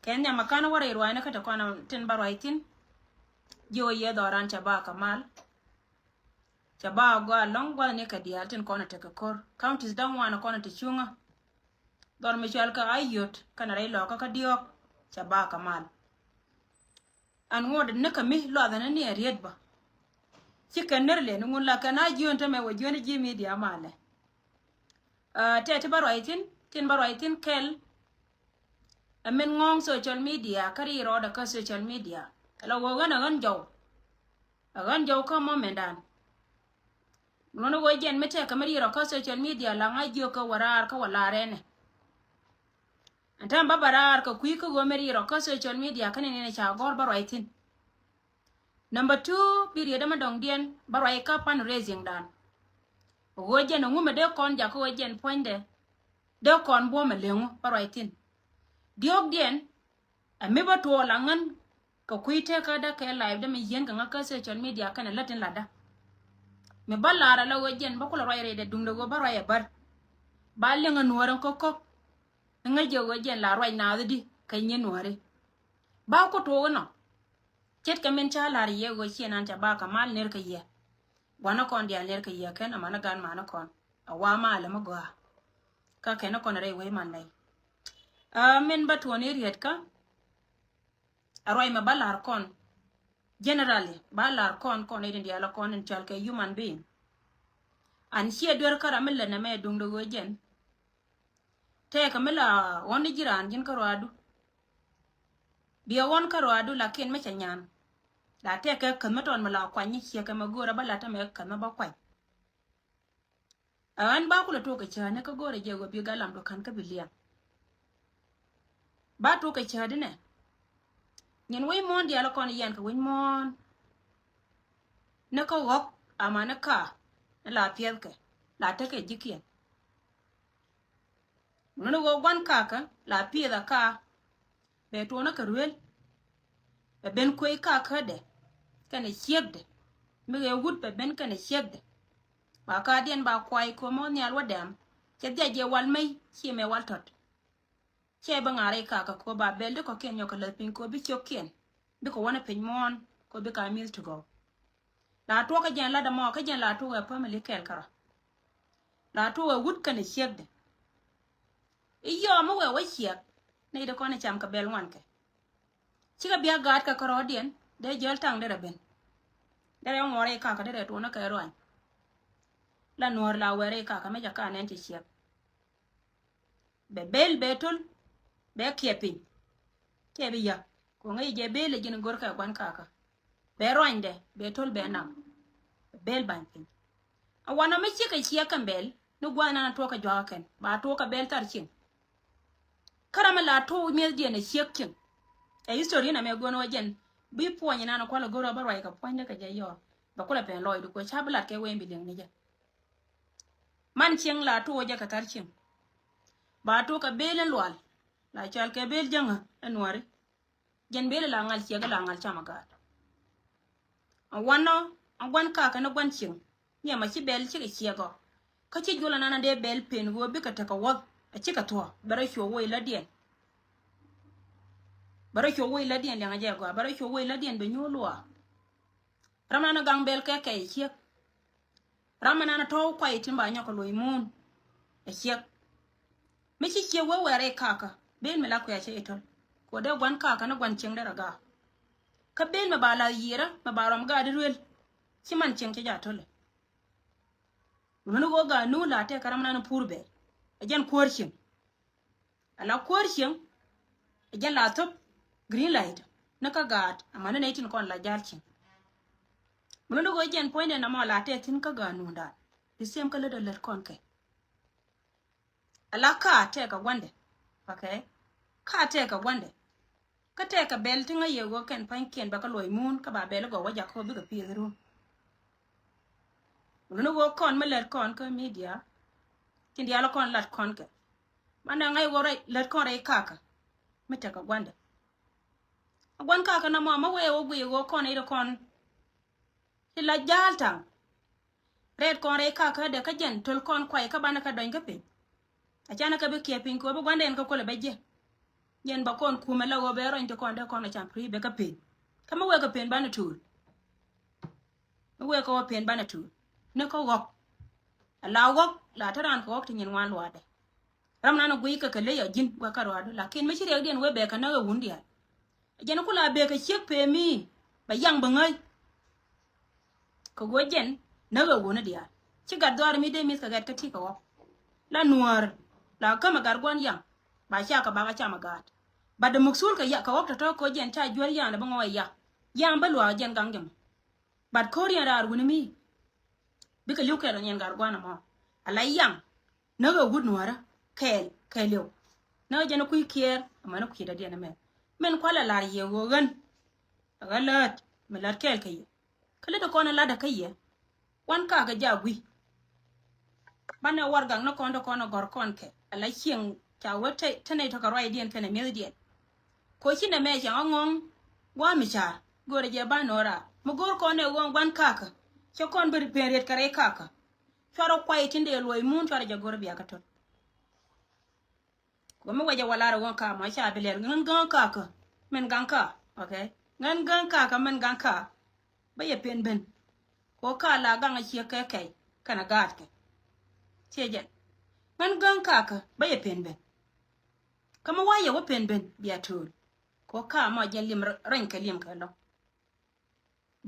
Kenya makana wara ruwa na kata kwana tin barwaitin yo ye doran chaba kamal chaba go long go ne ka dia tin kona te kor counties dan wana kona te chunga dor michel ka ayot kana rai lo ka diok chaba kamal an ngod ne ka mi lo da ne ried ba chicken nerle ngun la kana jion te me wo jion ji media male te barwaitin tin barwaitin kel amen ngong social media kari roda ka social media la wo gana gan jaw ka momendan nono wo jen mete ka mari ro ka social media la nga jio ka warar ka walare ne antam babarar ka kui ka go mari ro ka social media kan ne cha gor barwaitin number 2 period ma dong dien barwai ka pan raising dan wo jen ngume de kon ja ko jen poinde de kon bo me lengu barwaitin diok dien ame ba to langan ka kuite ka da ka live da me yen ka ngaka social media kana latin lada me ballara la wajen ba kula royre de dungdo go baro ya bar ba lenga nuwaran kokko nga je wajen la roy na di ka nyen nuware ba ko to no ket ka men cha la ye go chenan ta ba ka mal ner ka ye wana kon dia ner ka ye kan amana gan mana kon awa mala ma go ka kana kon re we man nay men ba to ne riet ka aroy ma balar kon generally balar kon eden dia la kon en chal ke human being an she dor kara milla na me dung do jen te ka milla woni jiran jin karo adu biya won karo adu lakin me chanyan la te ka kan maton mala kwani she ka magora bala ta me kan ba kwai an ba kula to ka cha ne ka gore je go bi galam do kan ka biliya ba to ka cha dine nyen we mon dia la kon yen ka we mon na ka wok amana ka la piel ke la te ke jikien no go gwan ka la piela ka be to na ka ruel be ben ko ka de kana siegde me ge gut be ben kana siegde ba ka dien ba kwai ko mo nyal wadam che je wal mai chi me wal tot che ba ngare ka ko ba belde ko ken yo ka le pin ko bi chokien bi ko wana pin mon ko bi ka mil to go la to ka jan la da mo ka jan la to wa family kel kara la to wa wut kan siegde iyo mo wa sieg ne de ko ne cham ka bel wan ke chi ka bia gat ka karo dien de jol tang de ben de yo ngore ka ka de to na ka roan la nor la were ka me ja ka ne ti sieg be bel betul be kiepin ke bi ya ko ngai je bele jin gor ka kwan ka be roinde be tol be na bel banking awana me chi ka chia kan bel no gwana na to ka jwa ken ba to ka bel tar chin karama la to me je ne chia kin e history na me gono wajen bi ponya na ko la goro ba roi ka ponya ka je yo ba ko la pen loy du ko chabla ke we mbi ding ni je man ching la to je ka tar chin ba to ka bel lwal la chal ke bel janga anware jen bel la ngal chia ga la ngal chama ga awano angwan ka na gwan ching nya ma chi bel chi chia go ka chi jola na de bel pen go bi ka ta ka wa a chi ka to bara hyo wo la dien la je go bara hyo wo la dien be nyolwa ramana gang bel ke chia ramana na to kwai timba nya ko loy mun a chia me chi chia wo were ka ben me la ko ya che etol ko de gwan ka na gwan ching de raga ka ben ma bala yira ma baram ga de ruel chi man ching che ja tole go ga nu la te karam na purbe ajan korshin ala korshin ajan la top green light na ka gat amana ne tin kon la jalchin go jen point na ma la te tin ka ga nu da bisem ka le da ler kon ke ala ka te ka gwande okay ka te ka gwande ka te ka bel tinga ye go ken pan ken ba ka loy mun ka ba bel go waja ko bi ka pi ru go kon ma ler kon ka media tin dia la kon lat kon ke mana ngai go rai lat kon rai kaka mete ka gwande gwan kaka na ma we wo gwi go kon ida kon ila jalta red kon rai kaka de ka jen tol kon kwai ka bana ka don ka pin achana ka be ke pin ko be gwande en ka ko le beje yen ba kon kuma la go bero inte kon de kon cham pri be ka pen kama we ka pen bana tur we ko pen bana tur ne ko gok ala gok la taran ko gok tin wan wade ram na no gui ka kale ya jin wa ka wade lakin me chire den we be ka na ga wundi ya jen ko la be ka chek pe mi ba yang ba ngai ko go jen na ga wona dia ci ga dor mi de mi ka gat ka ti ko la nuar la kama gargon yang ba sha ka ba ka chama gat ba da muksul ka ya ka wapta to ko jen ta jwar yang da ba ngwa ya yang ba lwa jen gangam bad koriya da arguni mi bika liu kero nyen gargwana mo ala yang na ga gud nuara kel kelio na jana ku kier amana ku da diana men kwala la ye wogan galat melat kel kay kala da kona la da kay wan ka ga jagwi bana wargang na kondo kono gor konke ala hing ta wata tane to ka roi dien pene mi dien ko kina me ja ngong wa mi cha gore je banora mo gor kone won wan kaka cho kon beri periet kare kaka choro kwai tinde loy mun choro jagor biya ka ton ko me waje wala ro ka ma sha beler ngan gan kaka men gan ka okay ngan gan kaka men gan ka ba ye pen ben ko ka la gan a chi ke ke kana gat ke cheje ngan gan kaka ba ye pen ben kama waye wo pen ben biya tul ko ka ma je lim ren ke lim ka lo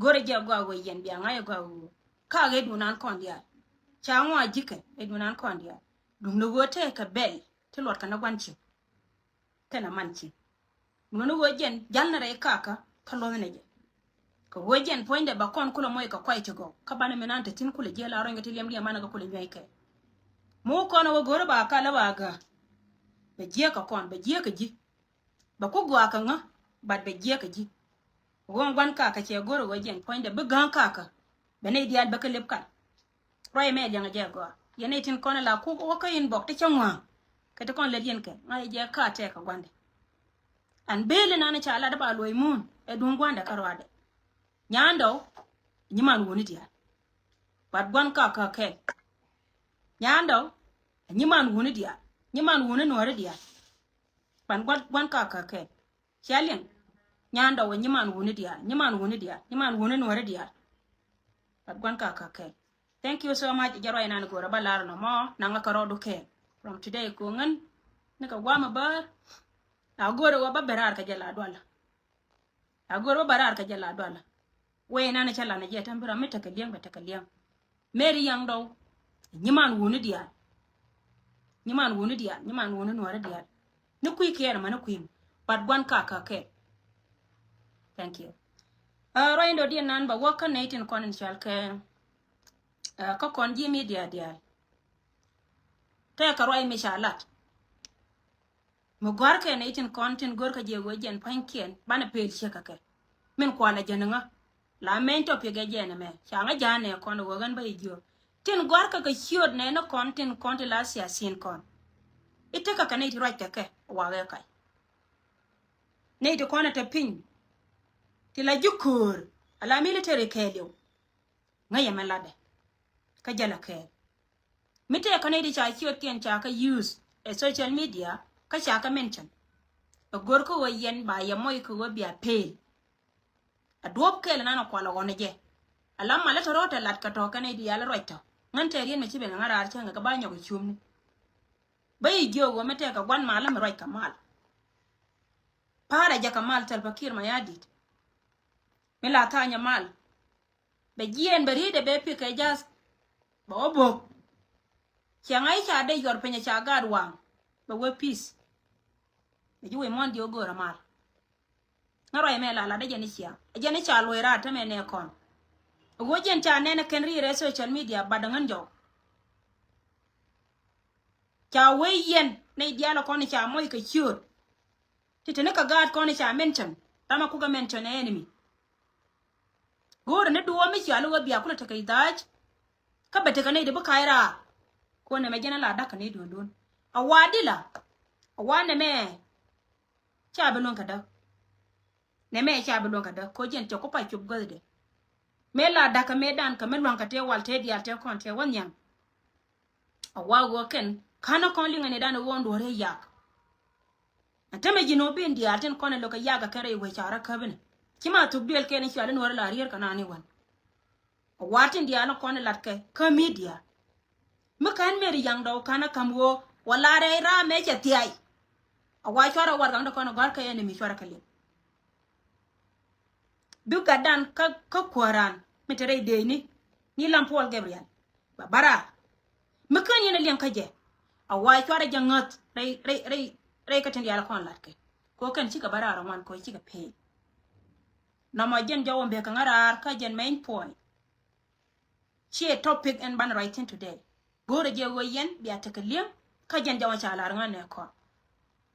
gore je gwa wo yen biya ngai gwa wo ka ge du nan kon dia cha ngwa jike e du nan kon dia dum no wote ka bel ti lot kana gwanchi kana manchi no no wojen jalna re kaka ka lo ne je ko wojen poinde ba kon kula moy ka kwai go ka bana menante tin kula je la ronga ti lem dia mana ga kula nyai ke mo kono wo gore ba ka la ba ga be je ka kon be je ka ji ba ko gwa ka nga ba be je ka ji won gwan kaka che goro wojen poinde be gan kaka bene dial ba ka lep ka roy me janga je go yene tin kono la ku ko ka in bok te changwa ka te kon le yen ke ngai je ka te ka gwande an bele nana cha ala da ba loy mun e dun gwanda karwade nyando nyiman woni dia bad gwan kaka ke nyando nyiman woni dia nyiman woni no re dia ban gwan kaka ke chalien nyando wo nyiman woni dia nyiman woni no re dia bad gwan kaka ke. Thank you so much. Jaro ina go raba lar no mo nanga karo do ke. From today ko ngan nika wama bar. Na gore wa baberar ka jala dwala. Na gore wa barar ka jala dwala. We na chala na je tambira meta ka liang beta ka liang. Mary yang do. Nyiman wuni dia. Nyiman wuni no ra dia. Ni ku ke ma na ku. But gwan ka ke. Thank you. Roindo dia nan ba waka 18 konential ke. Ka kon ji media dia te ka roi mi shalat mo gor ke ne tin content gor ka je wojen pankien bana pel sheka ke men ko na jenanga la men to pe ge jene me changa jane kon wogan ba ijo tin gor ka shiod ne no content la sia sin kon ite ka ne ti right ke wa ga kai ne to kona ta pin ti la jukur ala military kelio ngaya melade ka jala ke mite ka ne di cha chiot kien cha ka use a social media ka cha ka mention a gor ko yen ba ya moy ko bia pe a dop ke na na kwala wona je ala mala to rota lat ka to ka ne di ala roito ngan te rien me chibe ngara ar changa ka ba nyo ko chumni bay gyo go mete ka gwan mala me roi kamal para ja kamal tal bakir ma yadit me la tanya mal be jien bari de be pi ka jas Bobo Chiangai cha de yor penya cha gad wang ba we peace e juwe mon di ogora mal ngaro e mela la de jeni cha lo era ta me ne kon go jen cha ne ken ri re social media badangan jo cha we yen ne dialo kon cha moy ka chut titene ka gad kon cha mention tama ku ga mention enemy gore ne duwo mi cha lo bia kula ta kai daj ka bete ka ne de bukaira ko ne megena la daka ne dondon awadila awane me cha belon kada ne me cha belon kada ko jen to ko pa chub gode me la daka me dan ka me lon ka te wal te dia te kon te wanyam awago ken kana kon linga ne dan won do re yak Atame jino bin diaten kone loka yaga kare we chara kabine. Kima to biel kene chalen wala la rier kana ni wan. Watin diana kone latke ka media. Makan meri yang daw kana kamwo wala re ra me chatiai. Awa chara war ganda kone gar ka yene mi chara kale. Duka dan ka kwaran metere de ni lampol Gabriel. Bara. Makan yene liang kaje. Awa chara jangat ray ka tendi ala kon latke ko kan chika barara man ko chika pay na ma jen jawon be kan arar ka jen main point chi topic and ban writing today go re je wo yen bi atakalim ka jen jawon cha alar ngane ko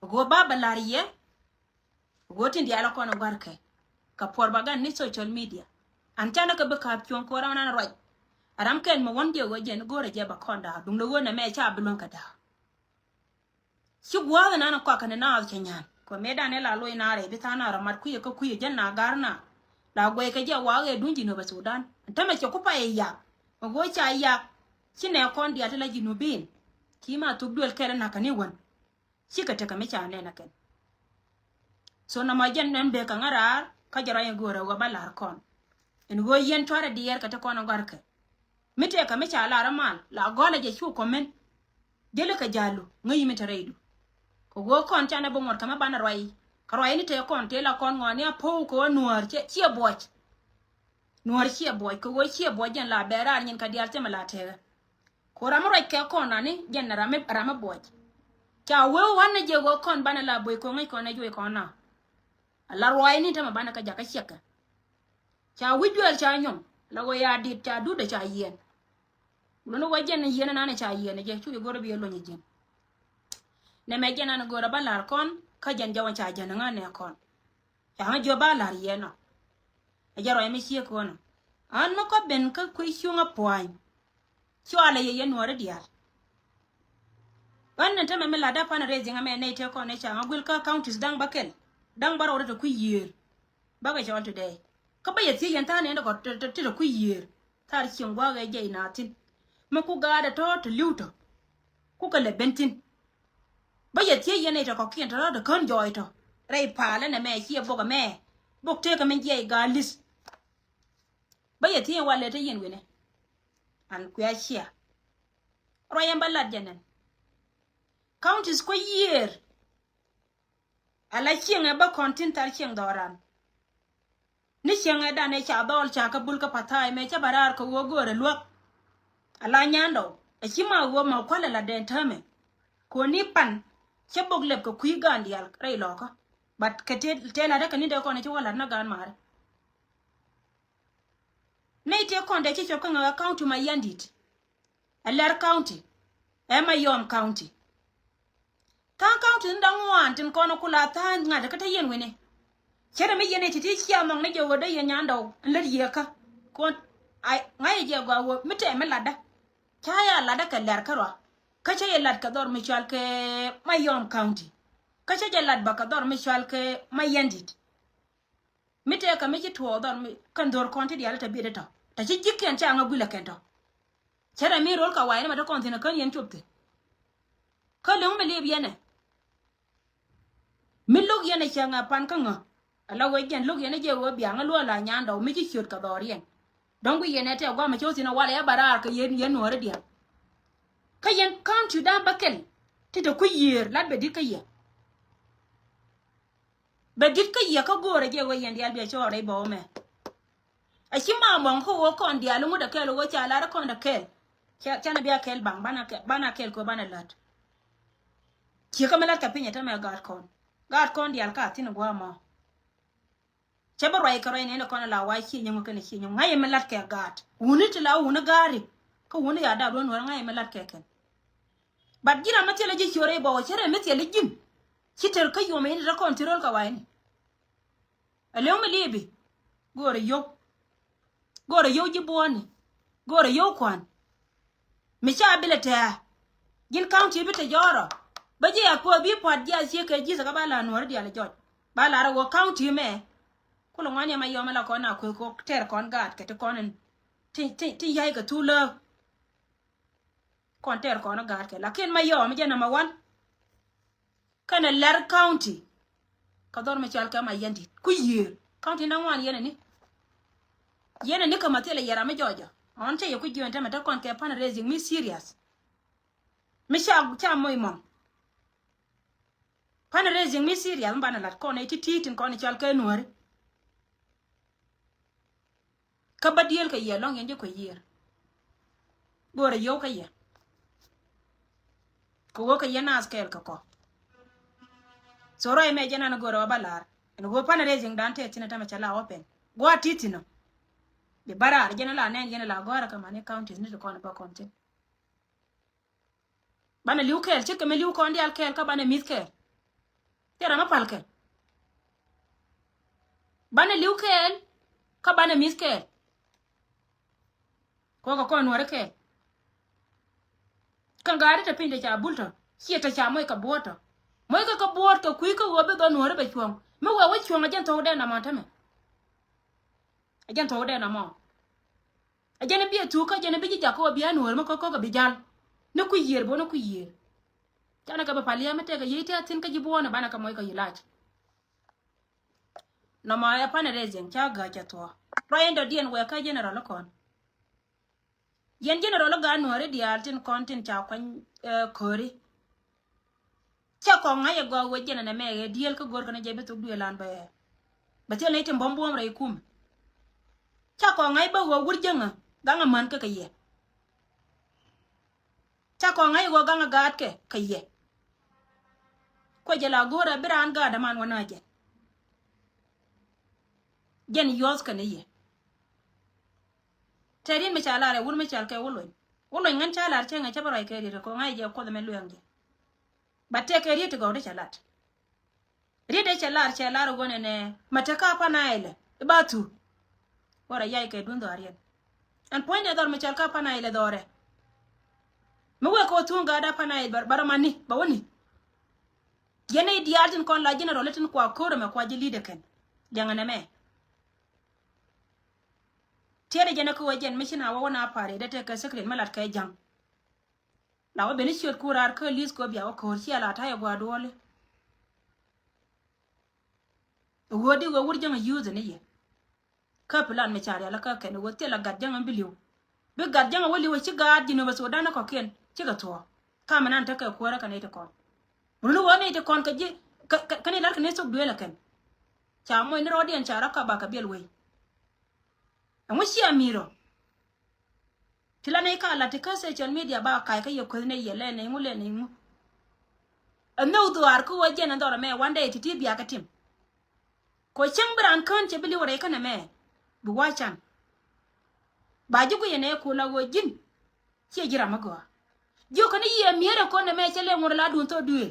go baba lariye go tendi ala kon barke ka por bagan ni social media antana ka be ka pion ko rawna roj aram ken mo won je wo jen go re je ba konda dum lo wona me cha bulon ka da Shugwa na kwa kana na Kenyan ko medane la loy na re bitana ramar kuye ko kuye janna garna la goy ka je wa ge dunji no ba Sudan tama ce kupa ya go cha ya kine kon dia tala jinubin kima tubdul kere na kani won shika ta kame cha ne na ken so na ma jan nan be kan ara ka jara ye gore go balar kon en go yen tore dier ka ta kon garke mite kame cha la ramal la gola je chu komen dele ka jalu ngi mi tareidu ko go kon chana bo mor kama bana roi karoi ni te kon te la kon ngoni apo ko nuor che boch nuor che boch ko go che boch jan la bera nyin ka dial te mala te ko ram roi ke kon ani jan na rama boch cha we wan je go kon bana la boy ko ngai ko na jo ko na ala roi ni te ma bana ka jaka cheka cha wijwel cha nyom la go ya dit cha du de cha yen no go jen yen na ne cha yen je chu go bi lo ni jen ne me jena na gora balar kon ka jan jawan cha jana ngane kon ya ma jo balar yeno e jaro emi sie kon an no ko ben ka ku shunga poin chwala ye yenore dial wannan ta me la da pana raising ame ne te kon ne cha ngul ka counties dang bakel dang baro to ku yer baga jawal today ka ba yeti yan ta ne ko to ku yer tar chingwa ga je na tin ma ku ga da to luto ku ka le bentin ba yeti yene to ko kien to da kon joy to ray pala na me chi boga me bok te ka men je galis ba yeti wale te yen wene an ku ya chia royam balad janen counties ko year ala chienga ba kontin tar chieng doran ni chienga da ne cha dol cha ka bul ka patai me cha barar ko wo gore luok ala nyando e chima wo ma kwala la den tame ko ni pan che bog leb ko kui gandial ray loko but kete tela da kan de ko ne wala na gan mare nei te kon de che ko nga county ma yandit alar county e ma yom county tan county ndang wan tin kono kula tan nga de kata yen wene chere me yene ti chia mong ne je wodo ye nyando ler ye ka kon ai ngai je go wo mite me lada chaya lada ka ler karwa kacha ye lad ka dor mi chal ke Mayom County kacha je lad ba ka dor mi chal ke Mayandit mite ka mi to dor mi kan dor konti di ala ta bi de ta chi jikken cha nga bula kento chere mi rol ka waine ma to konti na kan yen chupte ka le me le biene mi log yene cha nga pan ka nga ala we gen log yene je wo bia nga lo la nyanda mi chi chut ka dor yen dongu yene te gwa ma chosi na wala ya barar ka yen no re dia kayen county da bakel ti to ku yer lad be dit ka ye ka gore je wo yen dial be chore bo me a shima mong ko wo kon dial mu da kel wo cha la kon da kel cha na biya kel bana kel ko bana lat ki ka melat ka pinya ta me gad kon dial ka tin gwa ma che ba rai ka rai ne kon la wa chi nyu ka ne chi nyu ngai melat ka gad wuni ti la wuni gari ko wuni ya da ron wa ngai melat ka ken bat gira matele je chore bo chere metele jim kiter ka yo me ra control ka waini ale o me libi gore yo jiboni gore yo kwan me cha bilete gin county bite joro baje ya ko bi pod ya sie ke ji ka bala no rdi ale joj bala ra wo county me kulo ngani ma yo me la ko na ko ter kon gat ke to konen ti yai ka tu lo konter kono gar ke lakin ma yo mi jana ma wan kana lar county ka dor me chal ka ma yandi ku yer county na wan yene ni kama tele yara me jojo on te ku jiwente meta kon ke pan raising me serious me cha moy mom pan raising me serious mbana lat kon e titin kon chal ka nuore ka badiel ka ye long yende ko yer bore yo ka ye ko go ka yana askel ka ko soro e me jana na goro balar en go pan raising dante tinata me chala open go atitino de bara jana la nen jana la gora ka mane counties ni ko na ba konte bana liukel chike me liu ko ndi alkel ka bana miskel tera ma palke bana liukel ka bana miskel ko nuore ke kan gari ta pinde cha bulto hieta cha moy ka boto moy ka boto ku ka wobe do nuore be chuong me wa chuong ajan to de na montame ajan to de na mo ajan bi tu ka ajan bi ja ko bi anuore mo ko bi jal no ku yer bo no ku yer kana ka ba parliament ka yete atin ka jibo na bana ka moy ka yilat no ma ya pana rezen cha ga cha to roendo dien we ka general kon yen general ga nuore di altin content cha kwan kori cha ko ngaye go we jena na me diel ka gor kana jebe to duelan ba tel ne tim bombom ray kum cha ko ngaye ba wo wurjenga ganga man ka ye cha ko ngaye go ganga gat ke ye ko jela gora biran ga da man wana je jen yos kana ye terin me chala re wul me chal ke wuloy ngan chala che nga chabara ke ri ko ngaye je ko de me luyange batte ke ri to go de chalat ri de chalar gone ne mataka pa naile ibatu wara yai ke dundo arien an point de dor me chal ka pa naile dore me we ko tunga da pa naile bar mani ba woni yene dialtin kon la general letin kwa kore me kwa jili de ken jangane me tere jene ko wajen mishina wa wana pare da te ka secret malat kai jang la wa beni shot kurar ko lis ko biya ko ci ala ta ya gwa dole wodi wo wurjang use ne ye ka plan me chare ala ka ken wo te la gadjang ambiliu be gadjang woli wo ci gad dino ba so dana ko ken ci ga to ka manan ta ka ko ra kan ite kon bunu woni ite kon ka ji kan ila kan so duela ken cha mo ni rodien chara ka ba ka belwe amushi amiro tilane ka la te ka social media ba kai ka yo ko ne ye le ne ngule ne ngu no do ar ko waje na dora me one day titi biya ka tim ko chambran kan che bili wore kana me bu wachan ba jugu ye ne ko la wojin che jira mago jo kana ye miere ko ne me chele ngor la dun to duel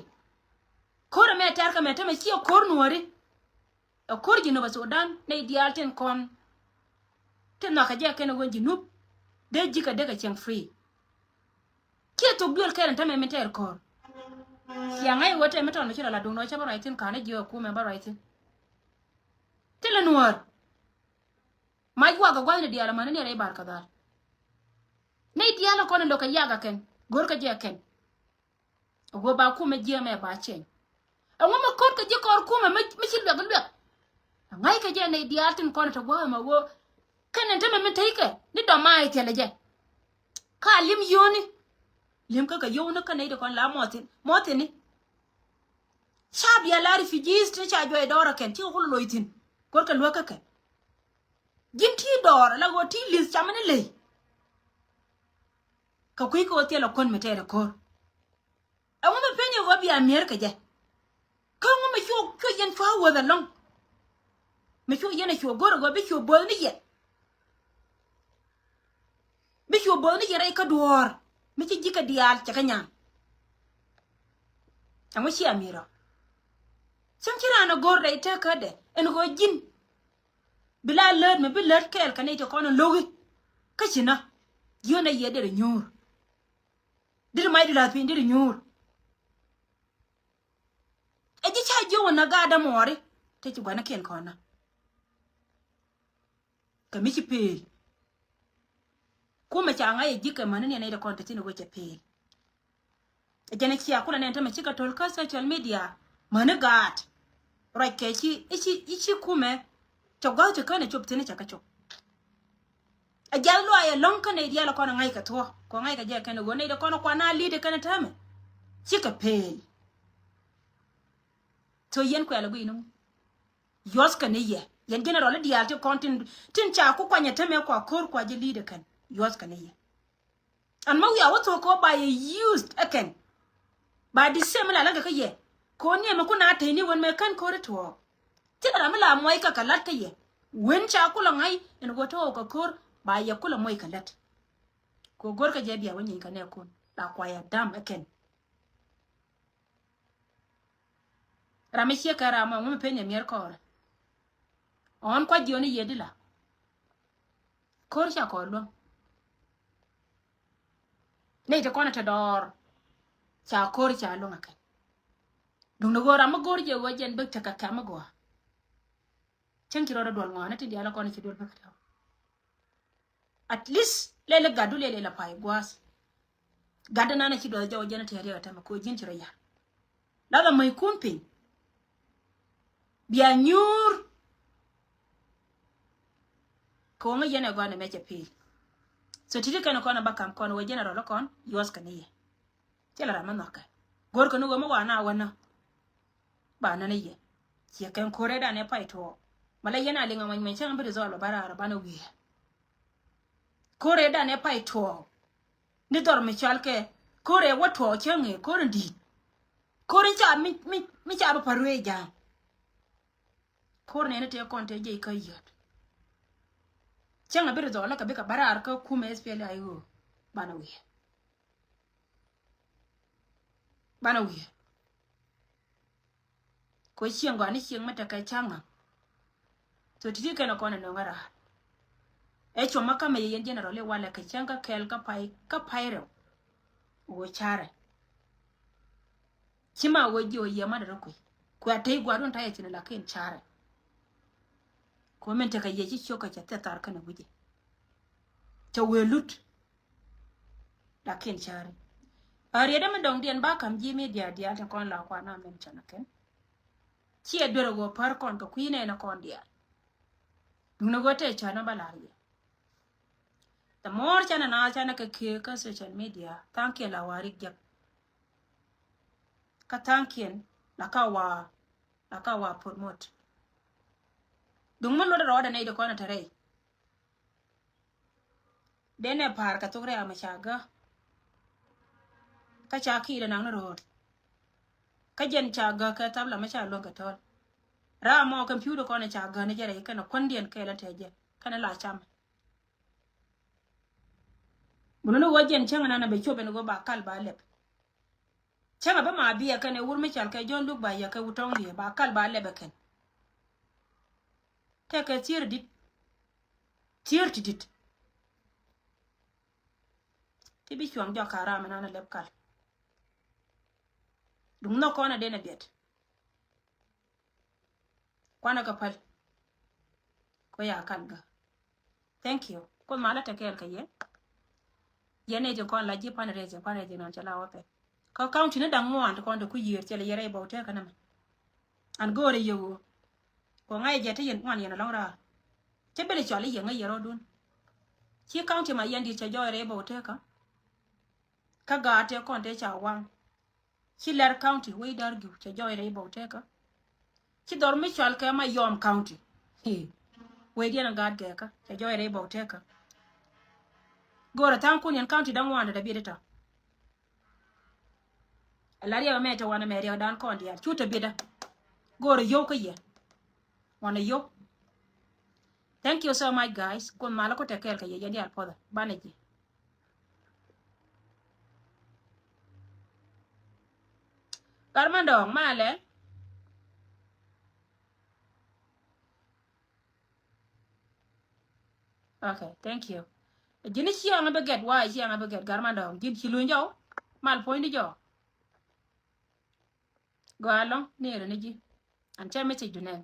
ko me tar ka me ta me chi ko nuori o ko jino ba Sudan ne dialten kon ten na ka je ken wonji nup de jika de ka cheng free ke to duel keren ta me menter ko ya ngai wote meton me chira la dun no cha ba right kan je ko me ba right tele nuor mai gwa ga gwa ne diala man ne re bar ka dal ne diala ko ne lo ka yaga ken gor ka je ken go ba ku me je me ba chen anwo ma ko ka je ko ku me chi lo ga lo ngai ka je ne dialtin ko ne to go ma wo kan ente me take ni do mai tele je ka lim yoni lim ka yoni ka ne de kon la motin ni chab ya la refugees te cha jo e dora ken ti ko lo itin gor ka lo ka ken jim ti dora la go ti lis chamane le ka kui ko te lo kon me tere ko awu me penye go bi America je ka ngo me chu yen fa wo da long me chu yen chu gor go bi chu bol ni ye bi chu bol ni ye ka duor me ci jika dial ca kanya amu ci amira sam ci rana gor day ta ka de en go jin bila led me bi led kel kan ite kono logi ka ci na yona ye de nyur dir mai dila pin dir nyur e ji cha jo na ga da mori te ci gwana ken kona ka mi ci pe kuma cha ngai jika manene ne da content ne goche pe jene ci akula ne ta me chika tol ka social media mane gat right ke ichi kume to go to kana chop tini chaka chop a jallo ay long kana dia la kono ngai ka to ko ngai ka je kana go ne de kono kwana li de kana tame chika pe to yen ko ala guinu yos kana ye yen general dia to content tin cha ku kwanya tame ko kor kwa je li de kan yos kana ye and ma we are what ko by used again by the same la ga ka ye ko ne ma kuna ta ni won me kan ko to tira mala moy ka kalat ka ye wen cha kula ngai en go to ka kor ba ya kula moy kalat ko gor ka je biya wani ka ne ko da kwaya dam again rami che kara ma mu penya mier ko on kwa joni yedila kor cha ko lo ne te kona ta dor cha kor cha lo ngakai dung no gora ma gor je wajen bek ta ka ma go chen kiro da dol ngona ti dia la kona ci dol bek ta at least lele gadu lele la pai gwas gada na ci dol jaw jana te ya ta ma ko jin ci ya la da mai kumpin biya nyur ko nga yene go na me ce pi so ti kana kona bakam kona we general lo kon yos kana ye tela ra manaka gor ko no go ma wana wana ba na ne ye ci kan kore da ne pai to mala yana linga man me chan bi zo lo bara bana wi kore da ne pai to ni dor mi chalke kore wa to chenge kore di kore cha mi cha ba parwe ja kore ne te kon te je ka yat changa bi zo la ka be ka bara ka ku me spele ayo bana wi ko chieng wa ni chieng mata ka changa so titi kana kona no ngara e choma kama yen general le wala ka changa kel ka paire wo chare chima wo jo yema da ko atai gwadon ta yace la ken chare ko men ta kaye ci choka ta tar kana guje ta welut la ken chare ari da men dong dien ba kam ji media dia ta kon la kwa na men chana ken ci e dore go par kon ko kuine na kon dia duna go te chana balari the more chana na chana ka ke ka social media tanke la wari jak ka tankien la ka wa promote dung man lo da roda ne de kona tare dene par ka togre ama chaga ka chaki da nang ro ka jen chaga ka tabla ma cha lo ka tol ra mo computer kona chaga ne jere kana kondien ka la teje kana la cham muno wajen changa na be chobe no go ba kal ba lep changa ba ma biya kana wur mi chal ka jon lu ba ya ka wutong li ba kal ba lebe ken te ka tier dit ti bi chuang jo kara ma na lep kal dum no kona de na bet kwana ka pal ko ya kan ga thank you ko mala ta kel ka ye yene je kon la ji pan reje non chala wote ka county ne dang mo ant kon de ku yir chele yere ba hotel kana an gore yo ko ngai je te yen wan yen long ra te bele chale yen ngai yero dun chi county ma yendi che jo yere ba hotel ka ga te kon te cha wang chi ler county we dar gu che jo yere ba hotel chi dor mi chal ka ma yom county we dia na gad ge ka che jo yere ba hotel gore tan kun yen county dan wanda da bideta alaria meta wana meria dan kon dia chuta bida gore yo ka ye wana yo thank you so much guys kon mala ko tekel ka ye yandi al poda baneji karmandong male okay thank you jini chiang abaget wa chiang abaget garmandong jin chilunjo mal point jo go along nere ni ji an cha message dunen